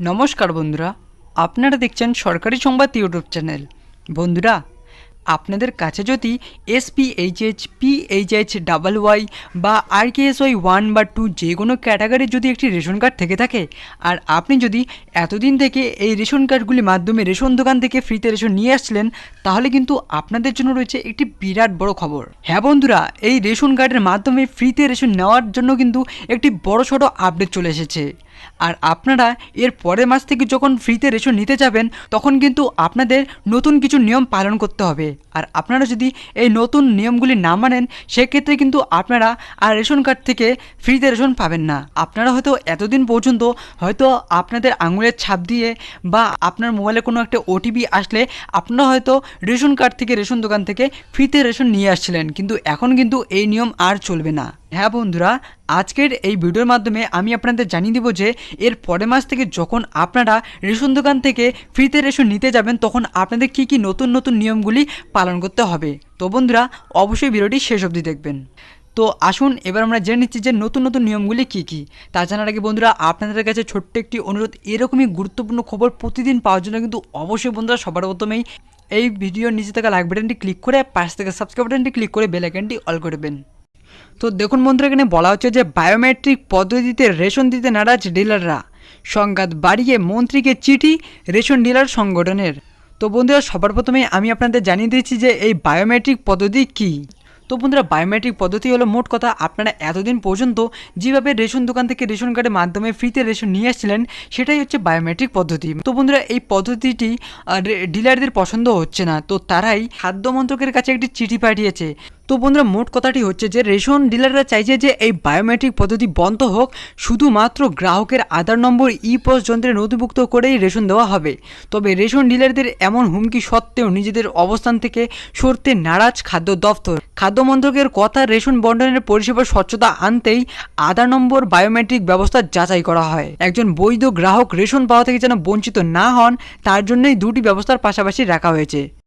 নমস্কার বন্ধুরা, আপনারা দেখছেন সরকারি সংবাদ ইউটিউব চ্যানেল। বন্ধুরা, আপনাদের কাছে যদি SPHH, PHH, YY বা RKSY 1 বা 2 যে কোনো ক্যাটাগরির যদি একটি রেশন কার্ড থেকে থাকে, আর আপনি যদি এতদিন থেকে এই রেশন কার্ডগুলির মাধ্যমে রেশন দোকান থেকে ফ্রিতে রেশন নিয়ে আসছিলেন, তাহলে কিন্তু আপনাদের জন্য রয়েছে একটি বিরাট বড় খবর। হ্যাঁ বন্ধুরা, এই রেশন কার্ডের মাধ্যমে ফ্রিতে রেশন নেওয়ার জন্য কিন্তু একটি বড়সড় আপডেট চলে এসেছে। আর আপনারা এর পরের মাস থেকে যখন ফ্রিতে রেশন নিতে যাবেন, তখন কিন্তু আপনাদের নতুন কিছু নিয়ম পালন করতে হবে। আর আপনারা যদি এই নতুন নিয়মগুলি না মানেন, সেক্ষেত্রে কিন্তু আপনারা আর রেশন কার্ড থেকে ফ্রিতে রেশন পাবেন না। আপনারা হয়তো এতদিন পর্যন্ত হয়তো আপনাদের আঙুলের ছাপ দিয়ে বা আপনার মোবাইলে কোনো একটা OTP আসলে আপনারা হয়তো রেশন কার্ড থেকে রেশন দোকান থেকে ফ্রিতে রেশন নিয়ে আসছিলেন, কিন্তু এখন কিন্তু এই নিয়ম আর চলবে না। হ্যাঁ বন্ধুরা, আজকের এই ভিডিওর মাধ্যমে আমি আপনাদের জানিয়ে দেবো যে এর পরের মাস থেকে যখন আপনারা রেশন দোকান থেকে ফ্রিতে রেশন নিতে যাবেন, তখন আপনাদের কী কী নতুন নতুন নিয়মগুলি পালন করতে হবে। তো বন্ধুরা, অবশ্যই ভিডিওটি শেষ অবধি দেখবেন। তো আসুন এবার আমরা জেনে নিচ্ছি যে নতুন নতুন নিয়মগুলি কী কী। তা জানার আগে বন্ধুরা, আপনাদের কাছে ছোট্ট একটি অনুরোধ, এরকমই গুরুত্বপূর্ণ খবর প্রতিদিন পাওয়ার জন্য কিন্তু অবশ্যই বন্ধুরা সবার প্রথমেই এই ভিডিওর নিচে থাকা লাইক বাটনটি ক্লিক করে পাশ থেকে সাবস্ক্রাইব বাটনটি ক্লিক করে বেল আইকনটি অল করবেন। তো দেখুন বন্ধুরা, এখানে বলা হচ্ছে যে বায়োমেট্রিক পদ্ধতিতে রেশন দিতে নারাজ ডিলাররা, সংঘাত বাড়িয়ে মন্ত্রীকে চিঠি রেশন ডিলার সংগঠনের। তো বন্ধুরা, সবার প্রথমে আমি আপনাদের জানিয়ে দিচ্ছি যে এই বায়োমেট্রিক পদ্ধতি কী। তো বন্ধুরা, বায়োমেট্রিক পদ্ধতি হলো মোট কথা আপনারা এতদিন পর্যন্ত যেভাবে রেশন দোকান থেকে রেশন কার্ডের মাধ্যমে ফ্রিতে রেশন নিয়ে আসছিলেন, সেটাই হচ্ছে বায়োমেট্রিক পদ্ধতি। তো বন্ধুরা, এই পদ্ধতিটি ডিলারদের পছন্দ হচ্ছে না, তো তারাই খাদ্য মন্ত্রকের কাছে একটি চিঠি পাঠিয়েছে। তো বন্ধুরা, মোট কথাটি হচ্ছে যে রেশন ডিলাররা চাইছে যে এই বায়োমেট্রিক পদ্ধতি বন্ধ হোক, শুধুমাত্র গ্রাহকের আধার নম্বর ইপোস যন্ত্রে নথিভুক্ত করেই রেশন দেওয়া হবে। তবে রেশন ডিলারদের এমন হুমকি সত্ত্বেও নিজেদের অবস্থান থেকে সরতে নারাজ খাদ্য দফতর। খাদ্য মন্ত্রকের কথা, রেশন বন্টনের পরিষেবার স্বচ্ছতা আনতেই আধার নম্বর বায়োমেট্রিক ব্যবস্থা যাচাই করা হয়। একজন বৈধ গ্রাহক রেশন পাওয়া থেকে যেন বঞ্চিত না হন, তার জন্যই দুটি ব্যবস্থার পাশাপাশি রাখা হয়েছে।